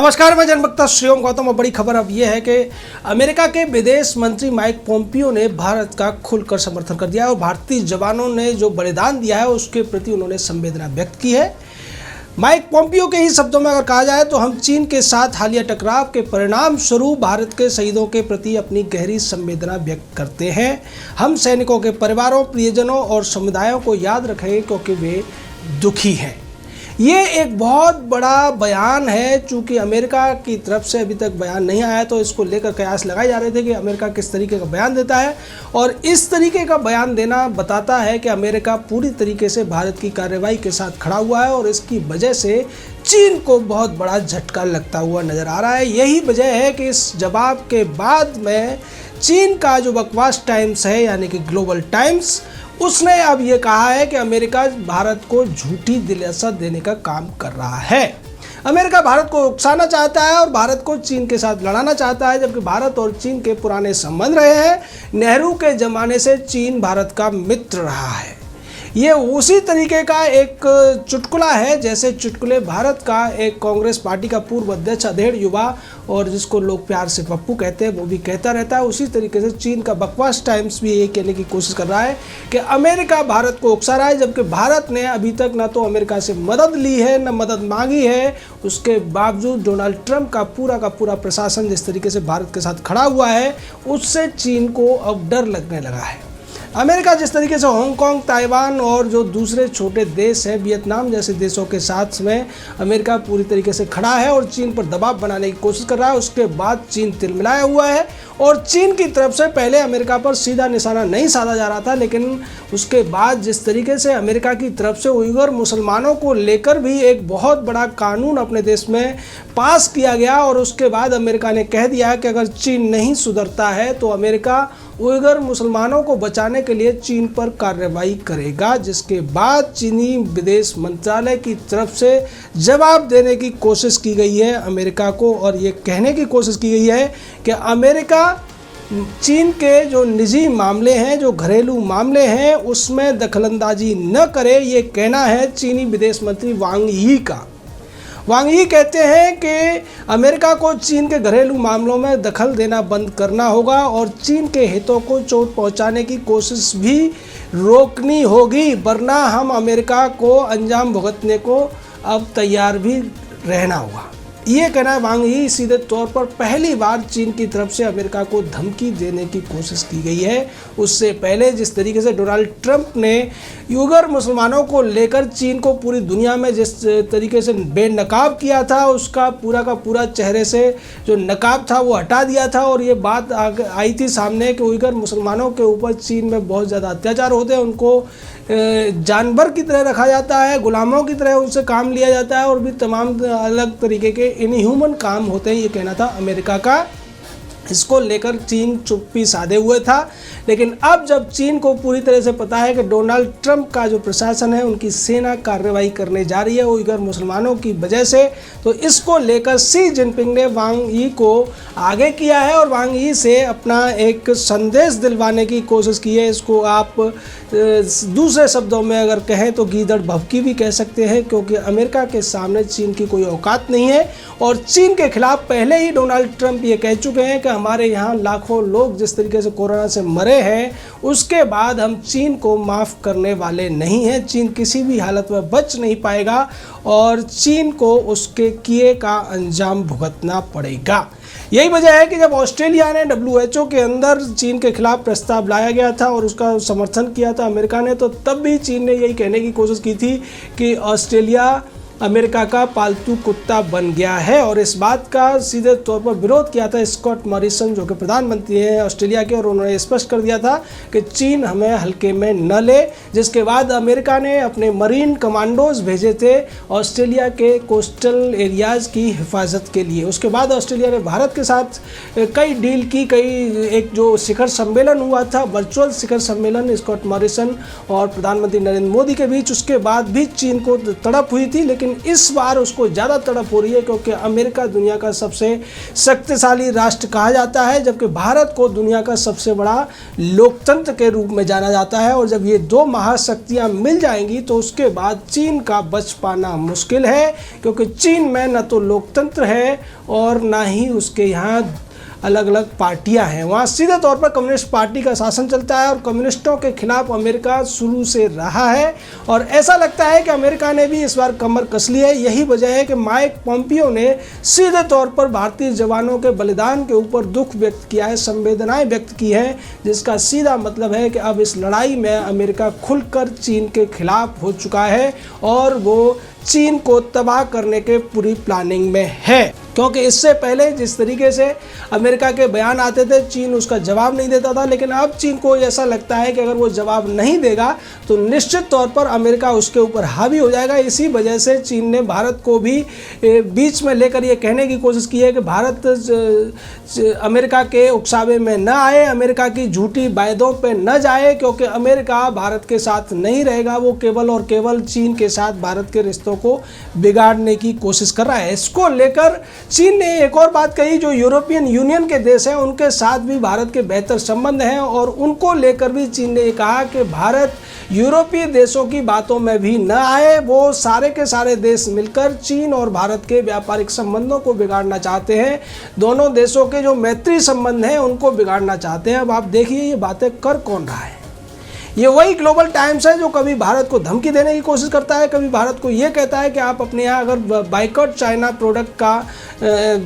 नमस्कार, मैं जनवक्ता श्रीओम गौतम। और बड़ी खबर अब यह है कि अमेरिका के विदेश मंत्री माइक पोम्पियो ने भारत का खुलकर समर्थन कर दिया है और भारतीय जवानों ने जो बलिदान दिया है उसके प्रति उन्होंने संवेदना व्यक्त की है। माइक पोम्पियो के ही शब्दों में अगर कहा जाए तो हम चीन के साथ हालिया टकराव के परिणाम स्वरूप भारत के शहीदों के प्रति अपनी गहरी संवेदना व्यक्त करते हैं। हम सैनिकों के परिवारों, प्रियजनों और समुदायों को याद रखेंगे क्योंकि वे दुखी हैं। ये एक बहुत बड़ा बयान है। चूँकि अमेरिका की तरफ से अभी तक बयान नहीं आया तो इसको लेकर कयास लगाए जा रहे थे कि अमेरिका किस तरीके का बयान देता है, और इस तरीके का बयान देना बताता है कि अमेरिका पूरी तरीके से भारत की कार्रवाई के साथ खड़ा हुआ है और इसकी वजह से चीन को बहुत बड़ा झटका लगता हुआ नज़र आ रहा है। यही वजह है कि इस जवाब के बाद में चीन का जो बकवास टाइम्स है यानी कि ग्लोबल टाइम्स, उसने अब ये कहा है कि अमेरिका भारत को झूठी दिलासा देने का काम कर रहा है। अमेरिका भारत को उकसाना चाहता है और भारत को चीन के साथ लड़ाना चाहता है, जबकि भारत और चीन के पुराने संबंध रहे हैं। नेहरू के ज़माने से चीन भारत का मित्र रहा है। ये उसी तरीके का एक चुटकुला है जैसे चुटकुले भारत का एक कांग्रेस पार्टी का पूर्व अध्यक्ष अधेड़ युवा, और जिसको लोग प्यार से पप्पू कहते हैं, वो भी कहता रहता है। उसी तरीके से चीन का बकवास टाइम्स भी ये कहने की कोशिश कर रहा है कि अमेरिका भारत को उकसा रहा है, जबकि भारत ने अभी तक ना तो अमेरिका से मदद ली है न मदद मांगी है। उसके बावजूद डोनाल्ड ट्रंप का पूरा प्रशासन जिस तरीके से भारत के साथ खड़ा हुआ है, उससे चीन को अब डर लगने लगा है। अमेरिका जिस तरीके से हांगकांग, ताइवान और जो दूसरे छोटे देश हैं, वियतनाम जैसे देशों के साथ में अमेरिका पूरी तरीके से खड़ा है और चीन पर दबाव बनाने की कोशिश कर रहा है। उसके बाद चीन तिलमिलाया हुआ है और चीन की तरफ से पहले अमेरिका पर सीधा निशाना नहीं साधा जा रहा था, लेकिन उसके बाद जिस तरीके से अमेरिका की तरफ से उइगर मुसलमानों को लेकर भी एक बहुत बड़ा कानून अपने देश में पास किया गया और उसके बाद अमेरिका ने कह दिया कि अगर चीन नहीं सुधरता है तो अमेरिका उइगर मुसलमानों को बचाने के लिए चीन पर कार्रवाई करेगा, जिसके बाद चीनी विदेश मंत्रालय की तरफ से जवाब देने की कोशिश की गई है अमेरिका को, और ये कहने की कोशिश की गई है कि अमेरिका चीन के जो निजी मामले हैं, जो घरेलू मामले हैं, उसमें दखलंदाजी न करे। ये कहना है चीनी विदेश मंत्री वांग यी का। वांग यी कहते हैं कि अमेरिका को चीन के घरेलू मामलों में दखल देना बंद करना होगा और चीन के हितों को चोट पहुंचाने की कोशिश भी रोकनी होगी, वरना हम अमेरिका को अंजाम भुगतने को अब तैयार भी रहना होगा। ये कहना है वांग यी। सीधे तौर पर पहली बार चीन की तरफ से अमेरिका को धमकी देने की कोशिश की गई है। उससे पहले जिस तरीके से डोनाल्ड ट्रंप ने उइगर मुसलमानों को लेकर चीन को पूरी दुनिया में जिस तरीके से बेनकाब किया था, उसका पूरा का पूरा चेहरे से जो नकाब था वो हटा दिया था, और ये बात आई थी सामने कि उइगर मुसलमानों के ऊपर चीन में बहुत ज़्यादा अत्याचार होते हैं, उनको जानवर की तरह रखा जाता है, गुलामों की तरह उनसे काम लिया जाता है और भी तमाम अलग तरीके के इनह्यूमन काम होते हैं। ये कहना था अमेरिका का। इसको लेकर चीन चुप्पी साधे हुए था, लेकिन अब जब चीन को पूरी तरह से पता है कि डोनाल्ड ट्रंप का जो प्रशासन है, उनकी सेना कार्रवाई करने जा रही है उइगर मुसलमानों की वजह से, तो इसको लेकर शी जिनपिंग ने वांग यी को आगे किया है और वांग यी से अपना एक संदेश दिलवाने की कोशिश की है। इसको आप दूसरे शब्दों में अगर कहें तो गीदड़ भभकी भी कह सकते हैं, क्योंकि अमेरिका के सामने चीन की कोई औकात नहीं है। और चीन के खिलाफ पहले ही डोनाल्ड ट्रंप ये कह चुके हैं कि हमारे यहाँ लाखों लोग जिस तरीके से कोरोना से मरे हैं, उसके बाद हम चीन को माफ़ करने वाले नहीं हैं। चीन किसी भी हालत में बच नहीं पाएगा और चीन को उसके किए का अंजाम भुगतना पड़ेगा। यही वजह है कि जब ऑस्ट्रेलिया ने WHO के अंदर चीन के खिलाफ प्रस्ताव लाया गया था और उसका समर्थन किया था अमेरिका ने, तो तब भी चीन ने यही कहने की कोशिश की थी कि ऑस्ट्रेलिया अमेरिका का पालतू कुत्ता बन गया है, और इस बात का सीधे तौर पर विरोध किया था स्कॉट मॉरिसन जो कि प्रधानमंत्री हैं ऑस्ट्रेलिया के, और उन्होंने स्पष्ट कर दिया था कि चीन हमें हल्के में न ले। जिसके बाद अमेरिका ने अपने मरीन कमांडोज भेजे थे ऑस्ट्रेलिया के कोस्टल एरियाज़ की हिफाजत के लिए। उसके बाद ऑस्ट्रेलिया ने भारत के साथ कई डील की, एक जो शिखर सम्मेलन हुआ था, वर्चुअल शिखर सम्मेलन स्कॉट मॉरिसन और प्रधानमंत्री नरेंद्र मोदी के बीच, उसके बाद भी चीन को तड़प हुई थी, लेकिन लेकिन इस बार उसको ज़्यादा तड़प हो रही है क्योंकि अमेरिका दुनिया का सबसे शक्तिशाली राष्ट्र कहा जाता है, जबकि भारत को दुनिया का सबसे बड़ा लोकतंत्र के रूप में जाना जाता है। और जब ये दो महाशक्तियाँ मिल जाएंगी तो उसके बाद चीन का बच पाना मुश्किल है, क्योंकि चीन में न तो लोकतंत्र है और ना ही उसके यहाँ अलग अलग पार्टियां हैं। वहाँ सीधे तौर पर कम्युनिस्ट पार्टी का शासन चलता है और कम्युनिस्टों के खिलाफ अमेरिका शुरू से रहा है। और ऐसा लगता है कि अमेरिका ने भी इस बार कमर कस ली है। यही वजह है कि माइक पोम्पियो ने सीधे तौर पर भारतीय जवानों के बलिदान के ऊपर दुख व्यक्त किया है, संवेदनाएं व्यक्त की है, जिसका सीधा मतलब है कि अब इस लड़ाई में अमेरिका खुलकर चीन के खिलाफ हो चुका है और वो चीन को तबाह करने के पूरी प्लानिंग में है। क्योंकि इससे पहले जिस तरीके से अमेरिका के बयान आते थे चीन उसका जवाब नहीं देता था, लेकिन अब चीन को ऐसा लगता है कि अगर वो जवाब नहीं देगा तो निश्चित तौर पर अमेरिका उसके ऊपर हावी हो जाएगा। इसी वजह से चीन ने भारत को भी बीच में लेकर ये कहने की कोशिश की है कि भारत अमेरिका के उकसावे में न आए, अमेरिका की झूठी वायदों पर न जाए, क्योंकि अमेरिका भारत के साथ नहीं रहेगा। वो केवल और केवल चीन के साथ भारत के रिश्तों को बिगाड़ने की कोशिश कर रहा है। इसको लेकर चीन ने एक और बात कही, जो यूरोपियन यूनियन के देश हैं उनके साथ भी भारत के बेहतर संबंध हैं और उनको लेकर भी चीन ने कहा कि भारत यूरोपीय देशों की बातों में भी न आए। वो सारे के सारे देश मिलकर चीन और भारत के व्यापारिक संबंधों को बिगाड़ना चाहते हैं। दोनों देशों के जो मैत्री संबंध हैं उनको बिगाड़ना चाहते हैं। अब आप देखिए ये बातें कर कौन रहा है। ये वही ग्लोबल टाइम्स है जो कभी भारत को धमकी देने की कोशिश करता है, कभी भारत को ये कहता है कि आप अपने यहाँ अगर बाइकआउट चाइना प्रोडक्ट का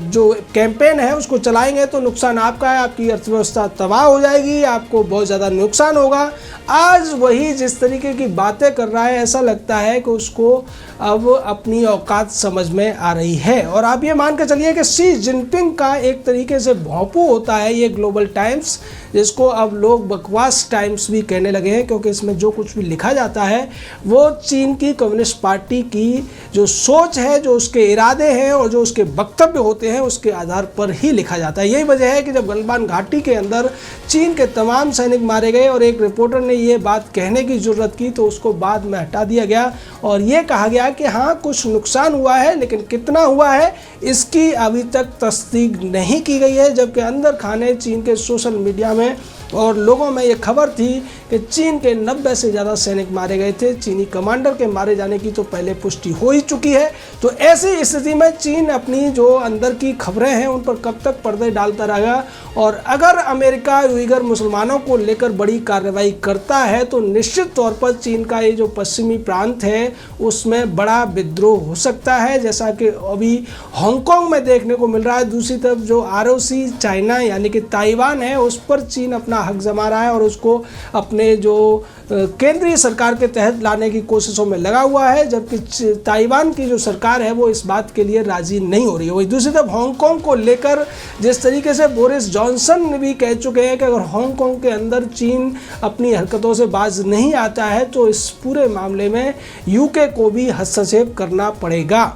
जो कैंपेन है उसको चलाएंगे तो नुकसान आपका है, आपकी अर्थव्यवस्था तबाह हो जाएगी, आपको बहुत ज़्यादा नुकसान होगा। आज वही जिस तरीके की बातें कर रहा है, ऐसा लगता है कि उसको अब अपनी औकात समझ में आ रही है। और आप ये मान के चलिए कि शी जिनपिंग का एक तरीके से भोंपू होता है ये ग्लोबल टाइम्स, जिसको अब लोग बकवास टाइम्स भी कहने लगे हैं, क्योंकि इसमें जो कुछ भी लिखा जाता है वो चीन की कम्युनिस्ट पार्टी की जो सोच है, जो उसके इरादे हैं और जो उसके वक्तव्य होते हैं उसके आधार पर ही लिखा जाता है। यही वजह है कि जब गलवान घाटी के अंदर चीन के तमाम सैनिक मारे गए और एक रिपोर्टर ने ये बात कहने की ज़रूरत की तो उसको बाद में हटा दिया गया और ये कहा गया कि हाँ कुछ नुकसान हुआ है, लेकिन कितना हुआ है इसकी अभी तक तस्दीक नहीं की गई है। जबकि अंदर खाने चीन के सोशल मीडिया में और लोगों में ये खबर थी कि चीन के 90 से ज़्यादा सैनिक मारे गए थे। चीनी कमांडर के मारे जाने की तो पहले पुष्टि हो ही चुकी है। तो ऐसी स्थिति में चीन अपनी जो अंदर की खबरें हैं उन पर कब तक पर्दे डालता रहेगा। और अगर अमेरिका उइगर मुसलमानों को लेकर बड़ी कार्रवाई करता है तो निश्चित तौर पर चीन का ये जो पश्चिमी प्रांत है उसमें बड़ा विद्रोह हो सकता है, जैसा कि अभी हांगकांग में देखने को मिल रहा है। दूसरी तरफ जो ROC चाइना यानी कि ताइवान है उस पर चीन अपना हक जमा रहा है और उसको अपने जो केंद्रीय सरकार के तहत लाने की कोशिशों में लगा हुआ है, जबकि ताइवान की जो सरकार है वो इस बात के लिए राजी नहीं हो रही है। वही दूसरी तरफ हांगकांग को लेकर जिस तरीके से बोरिस जॉनसन भी कह चुके हैं कि अगर हांगकांग के अंदर चीन अपनी हरकतों से बाज नहीं आता है तो इस पूरे मामले में UK को भी हस्तक्षेप करना पड़ेगा।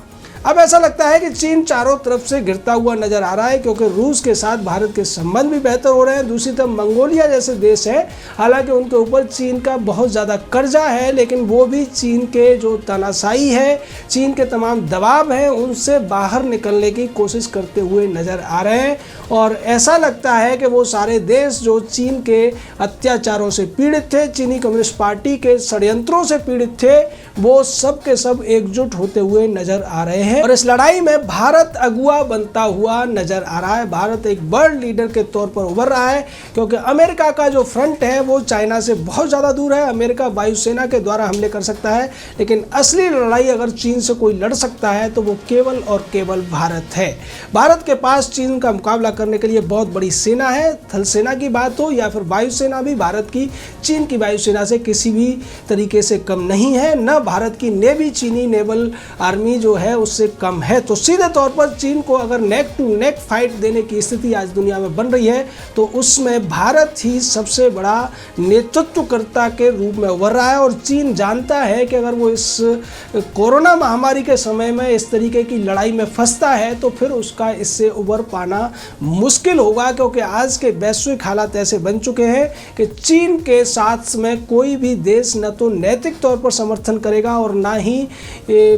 अब ऐसा लगता है कि चीन चारों तरफ से गिरता हुआ नजर आ रहा है, क्योंकि रूस के साथ भारत के संबंध भी बेहतर हो रहे हैं। दूसरी तरफ मंगोलिया जैसे देश है, हालांकि उनके ऊपर चीन का बहुत ज़्यादा कर्जा है, लेकिन वो भी चीन के जो तानाशाही है, चीन के तमाम दबाव हैं उनसे बाहर निकलने की कोशिश करते हुए नज़र आ रहे हैं। और ऐसा लगता है कि वो सारे देश जो चीन के अत्याचारों से पीड़ित थे, चीनी कम्युनिस्ट पार्टी के षड्यंत्रों से पीड़ित थे, वो सब के सब एकजुट होते हुए नजर आ रहे हैं। और इस लड़ाई में भारत अगुआ बनता हुआ नजर आ रहा है। भारत एक वर्ल्ड लीडर के तौर पर उभर रहा है, क्योंकि अमेरिका का जो फ्रंट है वो चाइना से बहुत ज़्यादा दूर है। अमेरिका वायुसेना के द्वारा हमले कर सकता है, लेकिन असली लड़ाई अगर चीन से कोई लड़ सकता है तो वो केवल और केवल भारत है। भारत के पास चीन का मुकाबला करने के लिए बहुत बड़ी सेना है। थल सेना की बात हो या फिर वायुसेना भी भारत की चीन की वायुसेना से किसी भी तरीके से कम नहीं है। न भारत की नेवी चीनी नेवल आर्मी जो है उससे से कम है। तो सीधे तौर पर चीन को अगर नेक टू नेक फाइट देने की स्थिति आज दुनिया में बन रही है तो उसमें भारत ही सबसे बड़ा नेतृत्वकर्ता के रूप में उभर रहा है। और चीन जानता है कि अगर वो इस कोरोना महामारी के समय में इस तरीके की लड़ाई में फंसता है तो फिर उसका इससे उबर पाना मुश्किल होगा, क्योंकि आज के वैश्विक हालात ऐसे बन चुके हैं कि चीन के साथ में कोई भी देश न तो नैतिक तौर पर समर्थन करेगा और ना ही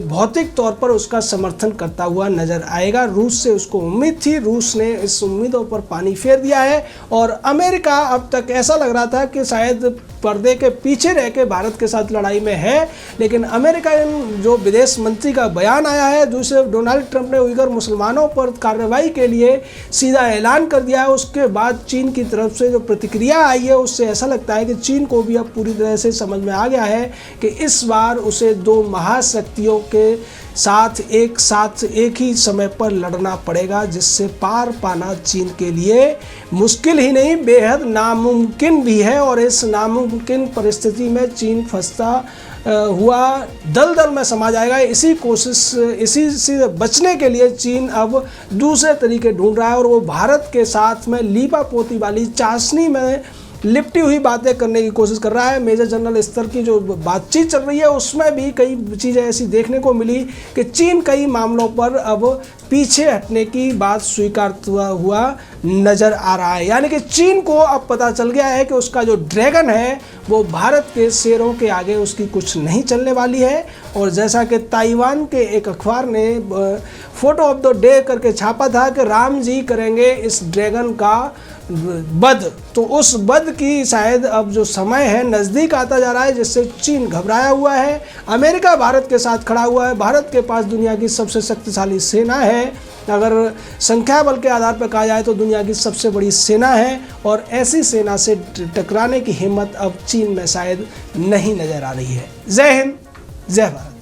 भौतिक तौर पर उसका समर्थन करता हुआ नजर आएगा। रूस से उसको उम्मीद थी, रूस ने इस उम्मीदों पर पानी फेर दिया है और अमेरिका अब तक ऐसा लग रहा था कि शायद पर्दे के पीछे रह के भारत के साथ लड़ाई में है, लेकिन अमेरिका जो विदेश मंत्री का बयान आया है, दूसरे डोनाल्ड ट्रंप ने उइगर मुसलमानों पर कार्रवाई के लिए सीधा ऐलान कर दिया है, उसके बाद चीन की तरफ से जो प्रतिक्रिया आई है उससे ऐसा लगता है कि चीन को भी अब पूरी तरह से समझ में आ गया है कि इस बार उसे दो महाशक्तियों के साथ एक ही समय पर लड़ना पड़ेगा, जिससे पार पाना चीन के लिए मुश्किल ही नहीं बेहद नामुमकिन भी है। और इस नामुमकिन परिस्थिति में चीन फंसता हुआ दलदल में समा जाएगा। इसी से बचने के लिए चीन अब दूसरे तरीके ढूंढ रहा है और वो भारत के साथ में लीपा पोती वाली चाशनी में लिपटी हुई बातें करने की कोशिश कर रहा है। मेजर जनरल स्तर की जो बातचीत चल रही है उसमें भी कई चीज़ें ऐसी देखने को मिली कि चीन कई मामलों पर अब पीछे हटने की बात स्वीकारता हुआ नज़र आ रहा है। यानी कि चीन को अब पता चल गया है कि उसका जो ड्रैगन है वो भारत के शेरों के आगे उसकी कुछ नहीं चलने वाली है। और जैसा कि ताइवान के एक अखबार ने फोटो ऑफ द डे करके छापा था कि राम जी करेंगे इस ड्रैगन का वध, तो उस वध की शायद अब जो समय है नज़दीक आता जा रहा है, जिससे चीन घबराया हुआ है। अमेरिका भारत के साथ खड़ा हुआ है, भारत के पास दुनिया की सबसे शक्तिशाली सेना है, अगर संख्या बल के आधार पर कहा जाए तो दुनिया की सबसे बड़ी सेना है और ऐसी सेना से टकराने की हिम्मत अब चीन में शायद नहीं नज़र आ रही है। जय हिंद, जय भारत।